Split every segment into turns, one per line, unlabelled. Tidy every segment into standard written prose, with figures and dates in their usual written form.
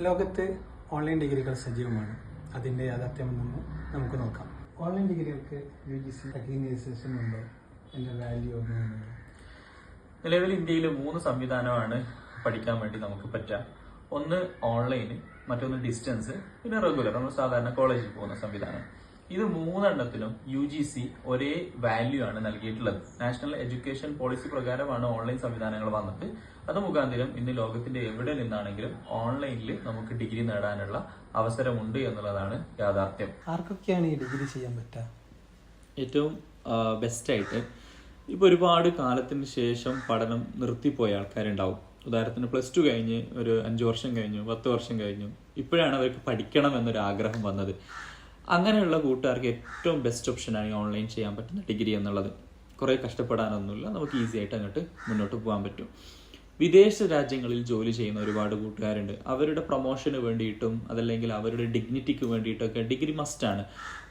ലോകത്ത് ഓൺലൈൻ ഡിഗ്രികൾ സജീവമാണ്. അതിൻ്റെ യാഥാർത്ഥ്യമെന്ന് നമുക്ക് നോക്കാം. ഓൺലൈൻ ഡിഗ്രികൾക്ക് UGC റെക്കഗ്നൈസേഷൻ ഉണ്ടോ? എൻ്റെ വാല്യൂ ഒന്നും.
നിലവിൽ ഇന്ത്യയിൽ 3 സംവിധാനമാണ് പഠിക്കാൻ വേണ്ടി നമുക്ക് പറ്റുക. ഒന്ന് ഓൺലൈന്, മറ്റൊന്ന് ഡിസ്റ്റൻസ്, പിന്നെ റെഗുലർ നമ്മൾ സാധാരണ കോളേജിൽ പോകുന്ന സംവിധാനം. ഇത് 3 UGC ഒരേ വാല്യൂ ആണ് നൽകിയിട്ടുള്ളത്. നാഷണൽ എഡ്യൂക്കേഷൻ പോളിസി പ്രകാരമാണ് ഓൺലൈൻ സംവിധാനങ്ങൾ വന്നത്. അത് മുഖാന്തരം ഇന്ന് ലോകത്തിന്റെ എവിടെ നിന്നാണെങ്കിലും ഓൺലൈനിൽ നമുക്ക് ഡിഗ്രി നേടാനുള്ള അവസരമുണ്ട് എന്നുള്ളതാണ് യാഥാർത്ഥ്യം.
ആർക്കൊക്കെയാണ് ഈ ഡിഗ്രി ചെയ്യാൻ പറ്റുക?
ഏറ്റവും ബെസ്റ്റായിട്ട് ഇപ്പോൾ ഒരുപാട് കാലത്തിന് ശേഷം പഠനം നിർത്തിപ്പോയ ആൾക്കാരുണ്ടാവും. ഉദാഹരണത്തിന് +2 കഴിഞ്ഞ് ഒരു 5 വർഷം കഴിഞ്ഞു, 10 വർഷം കഴിഞ്ഞു, ഇപ്പോഴാണ് അവർക്ക് പഠിക്കണം എന്നൊരു ആഗ്രഹം വന്നത്. അങ്ങനെയുള്ള കൂട്ടുകാർക്ക് ഏറ്റവും ബെസ്റ്റ് ഓപ്ഷനാണ് ഈ ഓൺലൈൻ ചെയ്യാൻ പറ്റുന്ന ഡിഗ്രി എന്നുള്ളത്. കുറേ കഷ്ടപ്പെടാനൊന്നുമില്ല, നമുക്ക് ഈസി ആയിട്ട് അങ്ങോട്ട് മുന്നോട്ട് പോകാൻ പറ്റും. വിദേശ രാജ്യങ്ങളിൽ ജോലി ചെയ്യുന്ന ഒരുപാട് കൂട്ടുകാരുണ്ട്. അവരുടെ പ്രൊമോഷന് വേണ്ടിയിട്ടും അതല്ലെങ്കിൽ അവരുടെ ഡിഗ്നിറ്റിക്ക് വേണ്ടിയിട്ടൊക്കെ ഡിഗ്രി മസ്റ്റാണ്.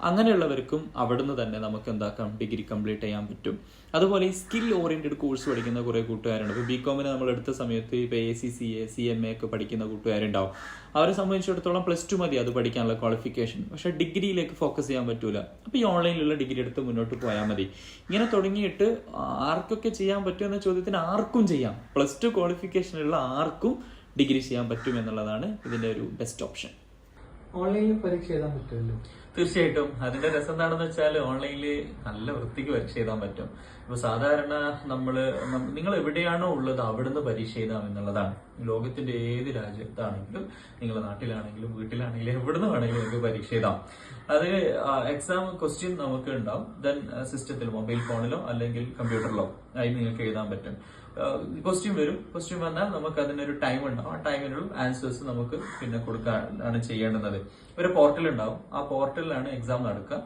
അങ്ങനെയുള്ളവർക്കും അവിടുന്ന് തന്നെ നമുക്ക് എന്താക്കാം, ഡിഗ്രി കംപ്ലീറ്റ് ചെയ്യാൻ പറ്റും. അതുപോലെ ഈ സ്കിൽ ഓറിയന്റഡ് കോഴ്സ് പഠിക്കുന്ന കുറേ കൂട്ടുകാരുണ്ട്. ഇപ്പോൾ BCom നമ്മൾ എടുത്ത സമയത്ത് ഇപ്പോൾ ACCA CMA ഒക്കെ പഠിക്കുന്ന കൂട്ടുകാരുണ്ടാവും. അവരെ സംബന്ധിച്ചിടത്തോളം +2 മതി അത് പഠിക്കാനുള്ള ക്വാളിഫിക്കേഷൻ. പക്ഷെ ഡിഗ്രിയിലേക്ക് ഫോക്കസ് ചെയ്യാൻ പറ്റൂല. അപ്പോൾ ഈ ഓൺലൈനിലുള്ള ഡിഗ്രി എടുത്ത് മുന്നോട്ട് പോയാൽ മതി. ഇങ്ങനെ തുടങ്ങിയിട്ട് ആർക്കൊക്കെ ചെയ്യാൻ പറ്റുമെന്ന ചോദ്യത്തിന് ആർക്കും ചെയ്യാം. +2 ക്വാളിഫിക്കേഷനുള്ള ആർക്കും ഡിഗ്രി ചെയ്യാൻ പറ്റും എന്നുള്ളതാണ് ഇതിന്റെ ഒരു ബെസ്റ്റ് ഓപ്ഷൻ.
ഓൺലൈനിൽ പരീക്ഷ എഴുതാൻ പറ്റുമല്ലോ?
തീർച്ചയായിട്ടും. അതിന്റെ രസം എന്താണെന്ന് വെച്ചാൽ ഓൺലൈനിൽ നല്ല വൃത്തിക്ക് പരീക്ഷ എഴുതാൻ പറ്റും. ഇപ്പൊ സാധാരണ നിങ്ങൾ എവിടെയാണോ ഉള്ളത് അവിടുന്ന് പരീക്ഷ എഴുതാം എന്നുള്ളതാണ്. ലോകത്തിന്റെ ഏത് രാജ്യത്താണെങ്കിലും, നിങ്ങളുടെ നാട്ടിലാണെങ്കിലും വീട്ടിലാണെങ്കിലും എവിടുന്ന് വേണമെങ്കിലും നിങ്ങൾക്ക് പരീക്ഷ എഴുതാം. അത് എക്സാം ക്വസ്റ്റ്യൻ നമുക്ക് ഉണ്ടാവും. ദെൻ സിസ്റ്റത്തിൽ മൊബൈൽ ഫോണിലോ അല്ലെങ്കിൽ കമ്പ്യൂട്ടറിലോ ആയി നിങ്ങൾക്ക് എഴുതാൻ പറ്റും. ക്വസ്റ്റ്യൻ വരും. ക്വസ്റ്റ്യൻ വന്നാൽ നമുക്ക് അതിനൊരു ടൈം ഉണ്ടാവും. ആ ടൈമിനുള്ള ആൻസേഴ്സ് നമുക്ക് പിന്നെ കൊടുക്കാനാണ് ചെയ്യേണ്ടുന്നത്. ഒരു പോർട്ടൽ ഉണ്ടാവും. ആ പോർട്ടലിലാണ് എക്സാം നടക്കുക.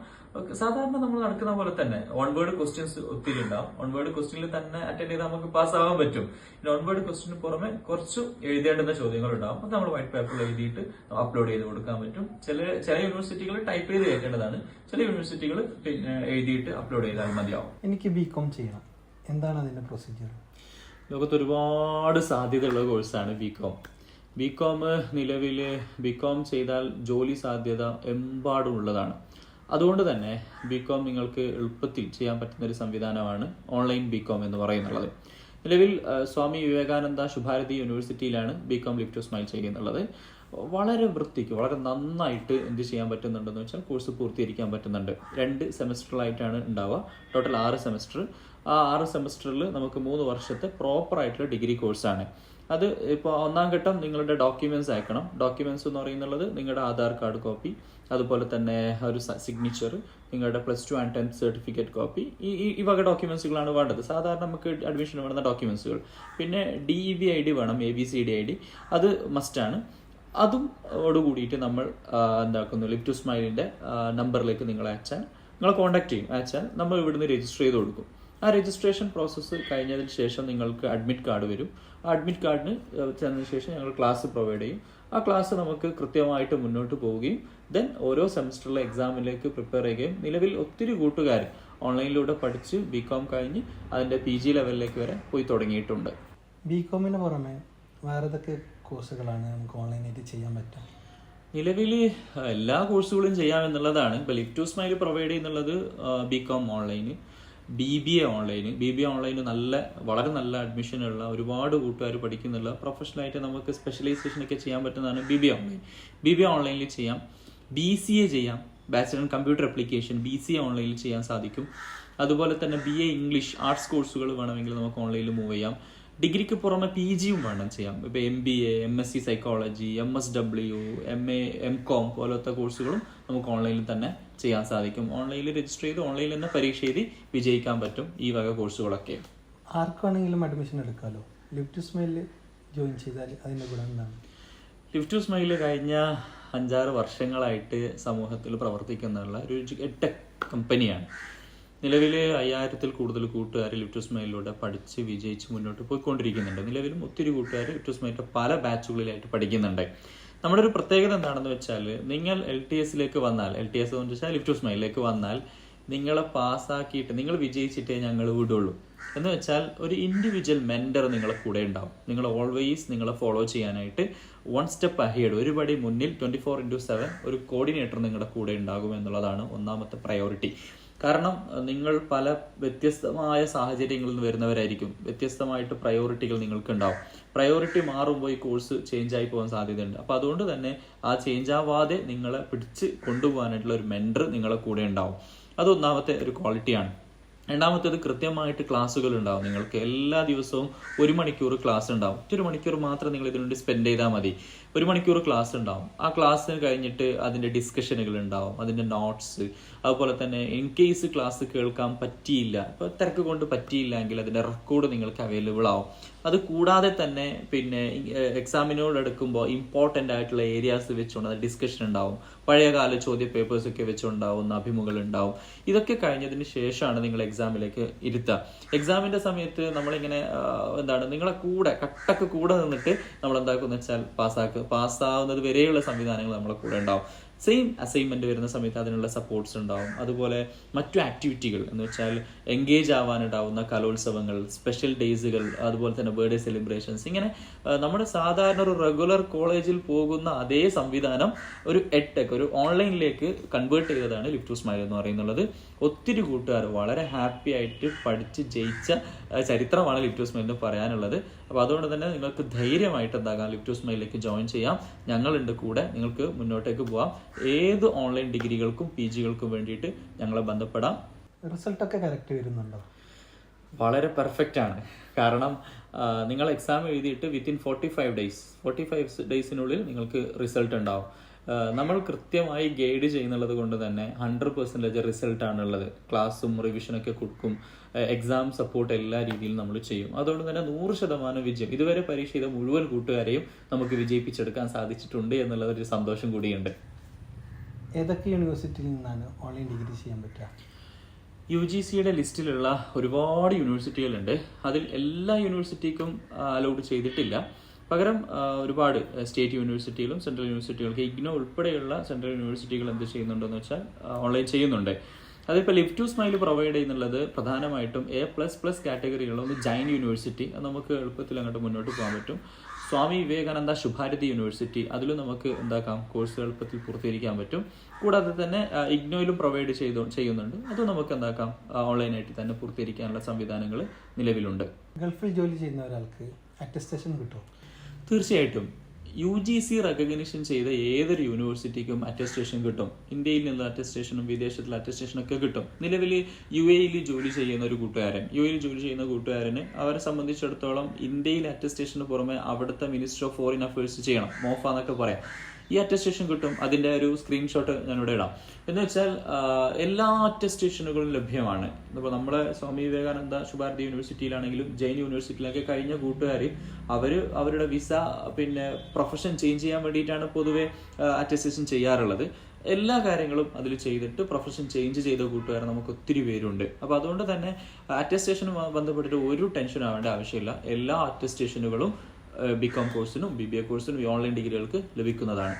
സാധാരണ നമ്മൾ നടക്കുന്ന പോലെ തന്നെ 1 വേർഡ് ക്വസ്റ്റ്യൻസ് ഒത്തിരി ഉണ്ടാവും. 1 വേർഡ് ക്വസ്റ്റ്യനിൽ തന്നെ അറ്റൻഡ് ചെയ്താൽ നമുക്ക് പാസ്സാവാൻ പറ്റും. 1 വേർഡ് ക്വസ്റ്റ്യന് പുറമെ കുറച്ച് എഴുതേണ്ടുന്ന ചോദ്യങ്ങൾ ഉണ്ടാവും. അത് നമ്മൾ വൈറ്റ് പേപ്പറിൽ എഴുതിയിട്ട് അപ്ലോഡ് ചെയ്ത് കൊടുക്കാൻ പറ്റും. ചില യൂണിവേഴ്സിറ്റികൾ ടൈപ്പ് ചെയ്ത് കയറ്റേണ്ടതാണ്. ചില യൂണിവേഴ്സിറ്റികൾ പിന്നെ എഴുതിയിട്ട് അപ്ലോഡ് ചെയ്താൽ മതിയാവും.
എനിക്ക് BCom ചെയ്യണം, എന്താണ് അതിന്റെ പ്രൊസീജിയർ?
ലോകത്ത് ഒരുപാട് സാധ്യതയുള്ള കോഴ്സാണ് BCom. നിലവിൽ BCom ചെയ്താൽ ജോലി സാധ്യത എമ്പാടും ഉള്ളതാണ്. അതുകൊണ്ട് തന്നെ BCom നിങ്ങൾക്ക് എളുപ്പത്തിൽ ചെയ്യാൻ പറ്റുന്ന ഒരു സംവിധാനമാണ് ഓൺലൈൻ BCom എന്ന് പറയുന്നുള്ളത്. നിലവിൽ സ്വാമി വിവേകാനന്ദ ശുഭാരതി യൂണിവേഴ്സിറ്റിയിലാണ് BCom ലിവ് ടു സ്മൈൽ ചെയ്യുന്നുള്ളത്. വളരെ വൃത്തിക്ക് വളരെ നന്നായിട്ട് എന്ത് ചെയ്യാൻ പറ്റുന്നുണ്ടെന്ന് വെച്ചാൽ കോഴ്സ് പൂർത്തീകരിക്കാൻ പറ്റുന്നുണ്ട്. 2 സെമസ്റ്ററിലായിട്ടാണ് ഉണ്ടാവുക. Total 6 semester. ആ 6 സെമസ്റ്ററിൽ നമുക്ക് 3 വർഷത്തെ പ്രോപ്പർ ആയിട്ടുള്ള ഡിഗ്രി കോഴ്സാണ്. അത് ഇപ്പോൾ 1ാം ഘട്ടം നിങ്ങളുടെ ഡോക്യുമെന്റ്സ് അയക്കണം. ഡോക്യുമെന്റ്സ് എന്ന് പറയുന്നത് നിങ്ങളുടെ ആധാർ കാർഡ് കോപ്പി, അതുപോലെ തന്നെ ഒരു സിഗ്നേച്ചർ, നിങ്ങളുടെ +2 and 10th സർട്ടിഫിക്കറ്റ് കോപ്പി, ഈ വക ഡോക്യുമെന്റ്സുകളാണ് വേണ്ടത്. സാധാരണ നമുക്ക് അഡ്മിഷൻ വേണ്ടുന്ന ഡോക്യുമെന്റ്സുകൾ. പിന്നെ DEV ID വേണം, ABCD ID, അത് മസ്റ്റാണ്. അതും ഓടുകൂടിയിട്ട് നമ്മൾ എന്താക്കുന്നു, ലിവ് ടു സ്മൈലിന്റെ നമ്പറിലേക്ക് നിങ്ങൾ അയച്ചാൽ, നിങ്ങളെ കോൺടാക്ട് ചെയ്യും. അയച്ചാൽ നമ്മൾ ഇവിടുന്ന് രജിസ്റ്റർ ചെയ്ത് കൊടുക്കും. ആ രജിസ്ട്രേഷൻ പ്രോസസ്സ് കഴിഞ്ഞതിന് ശേഷം നിങ്ങൾക്ക് അഡ്മിറ്റ് കാർഡ് വരും. ആ അഡ്മിറ്റ് കാർഡിന് ചെന്നതിന് ശേഷം ഞങ്ങൾ ക്ലാസ് പ്രൊവൈഡ് ചെയ്യും. ആ ക്ലാസ് നമുക്ക് കൃത്യമായിട്ട് മുന്നോട്ട് പോവുകയും ദെൻ ഓരോ സെമസ്റ്ററിലെ എക്സാമിലേക്ക് പ്രിപ്പയർ ചെയ്യുകയും, നിലവിൽ ഒത്തിരി കൂട്ടുകാർ ഓൺലൈനിലൂടെ പഠിച്ച് BCom കഴിഞ്ഞ് അതിന്റെ PG ലെവലിലേക്ക് വരെ പോയി തുടങ്ങിയിട്ടുണ്ട്.
BComന് പുറമെ വേറെ ഏതൊക്കെ കോഴ്സുകളാണ് നമുക്ക് ഓൺലൈനായിട്ട് ചെയ്യാൻ പറ്റുക?
നിലവിൽ എല്ലാ കോഴ്സുകളും ചെയ്യാമെന്നുള്ളതാണ്. ഇപ്പോൾ ലിവ് ടു സ്മൈൽ പ്രൊവൈഡ് ചെയ്യുന്നുള്ളത് BCom ഓൺലൈന്, BBA ഓൺലൈന് വളരെ നല്ല അഡ്മിഷനുള്ള ഒരുപാട് കൂട്ടുകാർ പഠിക്കുന്നുള്ള പ്രൊഫഷണലായിട്ട് നമുക്ക് സ്പെഷ്യലൈസേഷൻ ഒക്കെ ചെയ്യാൻ പറ്റുന്നതാണ് BBA ഓൺലൈനിൽ ചെയ്യാം. BCA ചെയ്യാം, bachelor in computer application, BCA ഓൺലൈനിൽ ചെയ്യാൻ സാധിക്കും. അതുപോലെ തന്നെ BA ഇംഗ്ലീഷ് ആർട്സ് കോഴ്സുകൾ വേണമെങ്കിൽ നമുക്ക് ഓൺലൈനിൽ മൂവ് ചെയ്യാം. ഡിഗ്രിക്ക് പുറമെ PGയും വേണം ചെയ്യാം. ഇപ്പോൾ MBA, MSc psychology, MSW, MA, MCom പോലത്തെ കോഴ്സുകളും നമുക്ക് ഓൺലൈനിൽ തന്നെ ചെയ്യാൻ സാധിക്കും. ഓൺലൈനിൽ രജിസ്റ്റർ ചെയ്ത് ഓൺലൈനിൽ തന്നെ പരീക്ഷ എഴുതി വിജയിക്കാൻ പറ്റും ഈ വക കോഴ്സുകളൊക്കെ.
ആർക്കാണെങ്കിലും അഡ്മിഷൻ എടുക്കാമല്ലോ. ലിവ് ടു സ്മൈലിൽ ജോയിൻ ചെയ്താൽ അതിൻ്റെ ഗുണം എന്താണ്?
ലിവ് ടു സ്മൈൽ കഴിഞ്ഞ 5-6 വർഷങ്ങളായിട്ട് സമൂഹത്തിൽ പ്രവർത്തിക്കുന്നുള്ള ഒരു ടെക് കമ്പനിയാണ്. നിലവിൽ 5000-ൽ കൂടുതൽ കൂട്ടുകാർ ലിവ് ടു സ്മൈലിലൂടെ പഠിച്ച് വിജയിച്ച് മുന്നോട്ട് പോയിക്കൊണ്ടിരിക്കുന്നുണ്ട്. നിലവിലും ഒത്തിരി കൂട്ടുകാർ ലിവ് ടു സ്മൈലിന്റെ പല ബാച്ചുകളിലായിട്ട് പഠിക്കുന്നുണ്ട്. നമ്മുടെ ഒരു പ്രത്യേകത എന്താണെന്ന് വെച്ചാൽ, നിങ്ങൾ LTS എന്ന് വെച്ചാൽ ലിവ് ടു സ്മൈലിലേക്ക് വന്നാൽ നിങ്ങളെ പാസ്സാക്കിയിട്ട് നിങ്ങൾ വിജയിച്ചിട്ടേ ഞങ്ങൾ വിടുള്ളൂ. എന്ന് വെച്ചാൽ ഒരു ഇൻഡിവിജ്വൽ മെൻറ്റർ നിങ്ങളെ കൂടെ ഉണ്ടാവും. നിങ്ങൾ ഓൾവേസ് നിങ്ങളെ ഫോളോ ചെയ്യാനായിട്ട് 1 സ്റ്റെപ്പ് അഹെഡ്, ഒരുപടി മുന്നിൽ 24/7 ഒരു കോർഡിനേറ്റർ നിങ്ങളുടെ കൂടെ ഉണ്ടാകും എന്നുള്ളതാണ് ഒന്നാമത്തെ പ്രയോറിറ്റി. കാരണം നിങ്ങൾ പല വ്യത്യസ്തമായ സാഹചര്യങ്ങളിൽ നിന്ന് വരുന്നവരായിരിക്കും. വ്യത്യസ്തമായിട്ട് പ്രയോറിറ്റികൾ നിങ്ങൾക്ക് ഉണ്ടാവും. പ്രയോറിറ്റി മാറുമ്പോൾ ഈ കോഴ്സ് ചേഞ്ച് ആയി പോകാൻ സാധ്യതയുണ്ട്. അപ്പോൾ അതുകൊണ്ട് തന്നെ ആ ചേഞ്ച് ആവാതെ നിങ്ങളെ പിടിച്ച് കൊണ്ടുപോകാനായിട്ടുള്ള ഒരു മെൻറ്റർ നിങ്ങളെ കൂടെ ഉണ്ടാവും. അതൊന്നാമത്തെ ഒരു ക്വാളിറ്റിയാണ്. രണ്ടാമത്തേത് കൃത്യമായിട്ട് ക്ലാസ്സുകൾ ഉണ്ടാവും. നിങ്ങൾക്ക് എല്ലാ ദിവസവും 1 മണിക്കൂർ ക്ലാസ് ഉണ്ടാവും. 1 മണിക്കൂർ മാത്രം നിങ്ങൾ ഇതിനുവേണ്ടി സ്പെൻഡ് ചെയ്താൽ മതി. 1 മണിക്കൂർ ക്ലാസ് ഉണ്ടാവും. ആ ക്ലാസ്സിന് കഴിഞ്ഞിട്ട് അതിൻ്റെ ഡിസ്കഷനുകൾ ഉണ്ടാവും, അതിൻ്റെ നോട്ട്സ്. അതുപോലെ തന്നെ ഇൻ കേസ് ക്ലാസ് കേൾക്കാൻ പറ്റിയില്ല, ഇപ്പോൾ തിരക്ക് കൊണ്ട് പറ്റിയില്ല എങ്കിൽ അതിൻ്റെ റെക്കോർഡ് നിങ്ങൾക്ക് അവൈലബിൾ ആവും. അത് കൂടാതെ തന്നെ പിന്നെ എക്സാമിനോട് എടുക്കുമ്പോൾ ഇമ്പോർട്ടൻ്റ് ആയിട്ടുള്ള ഏരിയാസ് വെച്ചുകൊണ്ട് അത് ഡിസ്കഷൻ ഉണ്ടാവും. പഴയകാല ചോദ്യ പേപ്പേഴ്സൊക്കെ വെച്ചുണ്ടാവുന്ന അഭിമുഖങ്ങൾ ഉണ്ടാവും. ഇതൊക്കെ കഴിഞ്ഞതിന് ശേഷമാണ് നിങ്ങൾ എക്സാമിലേക്ക് ഇരുത്തുക. എക്സാമിൻ്റെ സമയത്ത് നമ്മളിങ്ങനെ നിങ്ങളെ കൂടെ കട്ടക്ക് കൂടെ നിന്നിട്ട് നമ്മൾ എന്താക്കുമെന്ന് വെച്ചാൽ പാസ്സാവുന്നത് വരെയുള്ള സംവിധാനങ്ങൾ നമ്മളെ കൂടെ ഉണ്ടാവും. സെയിം അസൈൻമെന്റ് വരുന്ന സമയത്ത് അതിനുള്ള സപ്പോർട്ട്സ് ഉണ്ടാവും. അതുപോലെ മറ്റു ആക്ടിവിറ്റികൾ എന്ന് വെച്ചാൽ എൻഗേജ് ആവാനുണ്ടാവുന്ന കലോത്സവങ്ങൾ, സ്പെഷ്യൽ ഡേയ്സുകൾ, അതുപോലെ തന്നെ ബർത്ത്ഡേ സെലിബ്രേഷൻസ്, ഇങ്ങനെ നമ്മുടെ സാധാരണ ഒരു റെഗുലർ കോളേജിൽ പോകുന്ന അതേ സംവിധാനം ഒരു എഡ്ടെക്, ഒരു ഓൺലൈനിലേക്ക് കൺവേർട്ട് ചെയ്തതാണ് ലിഫ്റ്റ് ടു സ്മൈൽ എന്ന് പറയുന്നത്. ഒത്തിരി കൂട്ടുകാർ വളരെ ഹാപ്പി ആയിട്ട് പഠിച്ച് ജയിച്ച ചരിത്രമാണ് ലിഫ്റ്റ് ടു സ്മൈൽ എന്ന് പറയാനുള്ളത്. അപ്പോൾ അതുകൊണ്ട് തന്നെ നിങ്ങൾക്ക് ധൈര്യമായിട്ട് എന്താകാം, ലിഫ്റ്റ് ടു സ്മൈലിലേക്ക് ജോയിൻ ചെയ്യാം. ഞങ്ങളുണ്ട് കൂടെ, നിങ്ങൾക്ക് മുന്നോട്ടേക്ക് പോവാം. ഏത് ഓൺലൈൻ ഡിഗ്രികൾക്കും PGകൾക്കും വേണ്ടിയിട്ട് ഞങ്ങളെ ബന്ധപ്പെടാം.
റിസൾട്ടൊക്കെ കറക്റ്റ് വരുന്നുണ്ടോ?
വളരെ പെർഫെക്റ്റ് ആണ്. കാരണം നിങ്ങൾ എക്സാം എഴുതിയിട്ട് വിത്തിൻ 45 ഡേയ്സിനുള്ളിൽ നിങ്ങൾക്ക് റിസൾട്ട് ഉണ്ടാവും. നമ്മൾ കൃത്യമായി ഗൈഡ് ചെയ്യുന്നുള്ളത് കൊണ്ട് തന്നെ 100% റിസൾട്ടാണുള്ളത്. ക്ലാസ്സും റിവിഷനൊക്കെ കൊടുക്കും, എക്സാം സപ്പോർട്ട് എല്ലാ രീതിയിലും നമ്മൾ ചെയ്യും. അതുകൊണ്ട് തന്നെ 100% വിജയം. ഇതുവരെ പരീക്ഷ ചെയ്ത മുഴുവൻ കൂട്ടുകാരെയും നമുക്ക് വിജയിപ്പിച്ചെടുക്കാൻ സാധിച്ചിട്ടുണ്ട് എന്നുള്ളതൊരു സന്തോഷം കൂടിയുണ്ട്.
ഏതൊക്കെ യൂണിവേഴ്സിറ്റിയിൽ നിന്നാണ് ഓൺലൈൻ ഡിഗ്രി ചെയ്യാൻ പറ്റുക?
UGCയുടെ ലിസ്റ്റിലുള്ള ഒരുപാട് യൂണിവേഴ്സിറ്റികളുണ്ട്. അതിൽ എല്ലാ യൂണിവേഴ്സിറ്റിക്കും അലൗഡ് ചെയ്തിട്ടില്ല. പകരം ഒരുപാട് സ്റ്റേറ്റ് യൂണിവേഴ്സിറ്റികളും സെൻട്രൽ യൂണിവേഴ്സിറ്റികൾക്ക് IGNOU ഉൾപ്പെടെയുള്ള സെൻട്രൽ യൂണിവേഴ്സിറ്റികൾ എന്ത് ചെയ്യുന്നുണ്ടെന്ന് വെച്ചാൽ ഓൺലൈൻ ചെയ്യുന്നുണ്ട്. അതിപ്പോൾ ലിഫ്റ്റ് ടു സ്മൈൽ പ്രൊവൈഡ് ചെയ്യുന്നുള്ളത് പ്രധാനമായിട്ടും A++ കാറ്റഗറിയുള്ള ഒന്ന് ജൈൻ യൂണിവേഴ്സിറ്റി, അത് നമുക്ക് എളുപ്പത്തിൽ അങ്ങോട്ട് മുന്നോട്ട് പോകാൻ പറ്റും. സ്വാമി വിവേകാനന്ദ ശുഭാരതി യൂണിവേഴ്സിറ്റി, അതിലും നമുക്ക് എന്താക്കാം കോഴ്സ് എളുപ്പത്തിൽ പൂർത്തീകരിക്കാൻ പറ്റും. കൂടാതെ തന്നെ IGNOയിലും പ്രൊവൈഡ് ചെയ്യുന്നുണ്ട്. അത് നമുക്ക് എന്താക്കാം ഓൺലൈനായിട്ട് തന്നെ പൂർത്തീകരിക്കാനുള്ള സംവിധാനങ്ങൾ നിലവിലുണ്ട്.
ഗൾഫിൽ ജോലി ചെയ്യുന്ന ഒരാൾക്ക് അറ്റസ്റ്റേഷൻ കിട്ടുമോ?
തീർച്ചയായിട്ടും UGC റെക്കഗ്നിഷൻ ചെയ്ത ഏതൊരു യൂണിവേഴ്സിറ്റിക്കും അറ്റസ്റ്റേഷൻ കിട്ടും. ഇന്ത്യയിൽ നിന്നുള്ള അറ്റസ്റ്റേഷനും വിദേശത്തിലെ അറ്റസ്റ്റേഷനും ഒക്കെ കിട്ടും. നിലവിൽ UAEയിൽ ജോലി ചെയ്യുന്ന ഒരു കൂട്ടുകാരൻ, UAEയിൽ ജോലി ചെയ്യുന്ന കൂട്ടുകാരന് അവരെ സംബന്ധിച്ചിടത്തോളം ഇന്ത്യയിൽ അറ്റസ്റ്റേഷന് പുറമെ അവിടുത്തെ മിനിസ്റ്റർ ഓഫ് ഫോറിൻ അഫയേഴ്സ് ചെയ്യണം, മോഫ എന്നൊക്കെ പറയാം. ഈ അറ്റസ്റ്റേഷൻ കിട്ടും. അതിൻ്റെ ഒരു സ്ക്രീൻഷോട്ട് ഞാനിവിടെ ഇടാം. എന്ന് വെച്ചാൽ എല്ലാ അറ്റസ്റ്റേഷനുകളും ലഭ്യമാണ്. ഇപ്പോൾ നമ്മളെ സ്വാമി വിവേകാനന്ദ ശുഭാരതി യൂണിവേഴ്സിറ്റിയിലാണെങ്കിലും ജൈൻ യൂണിവേഴ്സിറ്റിയിലൊക്കെ കഴിഞ്ഞ കൂട്ടുകാർ അവരുടെ വിസ പിന്നെ പ്രൊഫഷൻ ചേഞ്ച് ചെയ്യാൻ വേണ്ടിയിട്ടാണ് പൊതുവെ അറ്റസ്റ്റേഷൻ ചെയ്യാറുള്ളത്. എല്ലാ കാര്യങ്ങളും അതിൽ ചെയ്തിട്ട് പ്രൊഫഷൻ ചേഞ്ച് ചെയ്ത കൂട്ടുകാർ നമുക്ക് ഒത്തിരി പേരുണ്ട്. അപ്പോൾ അതുകൊണ്ട് തന്നെ അറ്റസ്റ്റേഷനുമായി ബന്ധപ്പെട്ടിട്ട് ഒരു ടെൻഷൻ ആവേണ്ട ആവശ്യമില്ല. എല്ലാ അറ്റസ്റ്റേഷനുകളും BCom കോഴ്സിനും BBA കോഴ്സിനും ഓൺലൈൻ ഡിഗ്രികൾക്ക് ലഭിക്കുന്നതാണ്.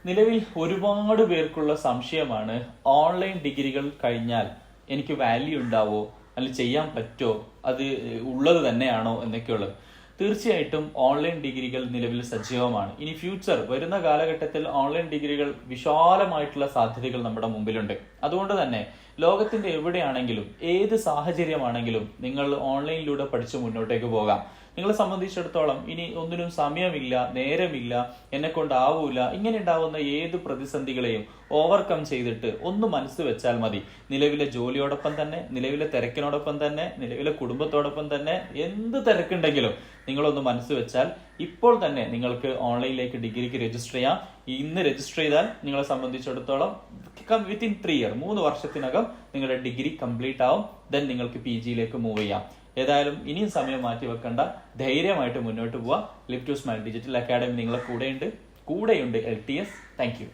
നിലവിൽ ഒരുപാട് പേർക്കുള്ള സംശയമാണ്, ഓൺലൈൻ ഡിഗ്രികൾ കഴിഞ്ഞാൽ എനിക്ക് വാല്യൂ ഉണ്ടാവോ, അല്ലെങ്കിൽ ചെയ്യാൻ പറ്റുമോ, അത് ഉള്ളത് തന്നെയാണോ എന്നൊക്കെയുള്ളത്. തീർച്ചയായിട്ടും ഓൺലൈൻ ഡിഗ്രികൾ നിലവിൽ സജീവമാണ്. ഇനി ഫ്യൂച്ചർ വരുന്ന കാലഘട്ടത്തിൽ ഓൺലൈൻ ഡിഗ്രികൾ വിശാലമായിട്ടുള്ള സാധ്യതകൾ നമ്മുടെ മുമ്പിലുണ്ട്. അതുകൊണ്ട് തന്നെ ലോകത്തിന്റെ എവിടെയാണെങ്കിലും ഏത് സാഹചര്യമാണെങ്കിലും നിങ്ങൾ ഓൺലൈനിലൂടെ പഠിച്ച് മുന്നോട്ടേക്ക് പോകാം. നിങ്ങളെ സംബന്ധിച്ചിടത്തോളം ഇനി ഒന്നിനും സമയമില്ല, നേരമില്ല, എന്നെ കൊണ്ടാവൂല, ഇങ്ങനെ ഉണ്ടാവുന്ന ഏത് പ്രതിസന്ധികളെയും ഓവർകം ചെയ്തിട്ട് ഒന്ന് മനസ്സ് വെച്ചാൽ മതി. നിലവിലെ ജോലിയോടൊപ്പം തന്നെ, നിലവിലെ തിരക്കിനോടൊപ്പം തന്നെ, നിലവിലെ കുടുംബത്തോടൊപ്പം തന്നെ എന്ത് തിരക്കുണ്ടെങ്കിലും നിങ്ങളൊന്ന് മനസ്സ് വെച്ചാൽ ഇപ്പോൾ തന്നെ നിങ്ങൾക്ക് ഓൺലൈനിലേക്ക് ഡിഗ്രിക്ക് രജിസ്റ്റർ ചെയ്യാം. ഇന്ന് രജിസ്റ്റർ ചെയ്താൽ നിങ്ങളെ സംബന്ധിച്ചിടത്തോളം വിത്തിൻ 3 ഇയർ 3 വർഷത്തിനകം നിങ്ങളുടെ ഡിഗ്രി കംപ്ലീറ്റ് ആവും. ദെൻ നിങ്ങൾക്ക് PGയിലേക്ക് മൂവ് ചെയ്യാം. ഏതായാലും ഇനിയും സമയം മാറ്റി വെക്കണ്ട, ധൈര്യമായിട്ട് മുന്നോട്ട് പോവാം. Lift to smile digital academy നിങ്ങളെ കൂടെയുണ്ട്. LTS. Thank U.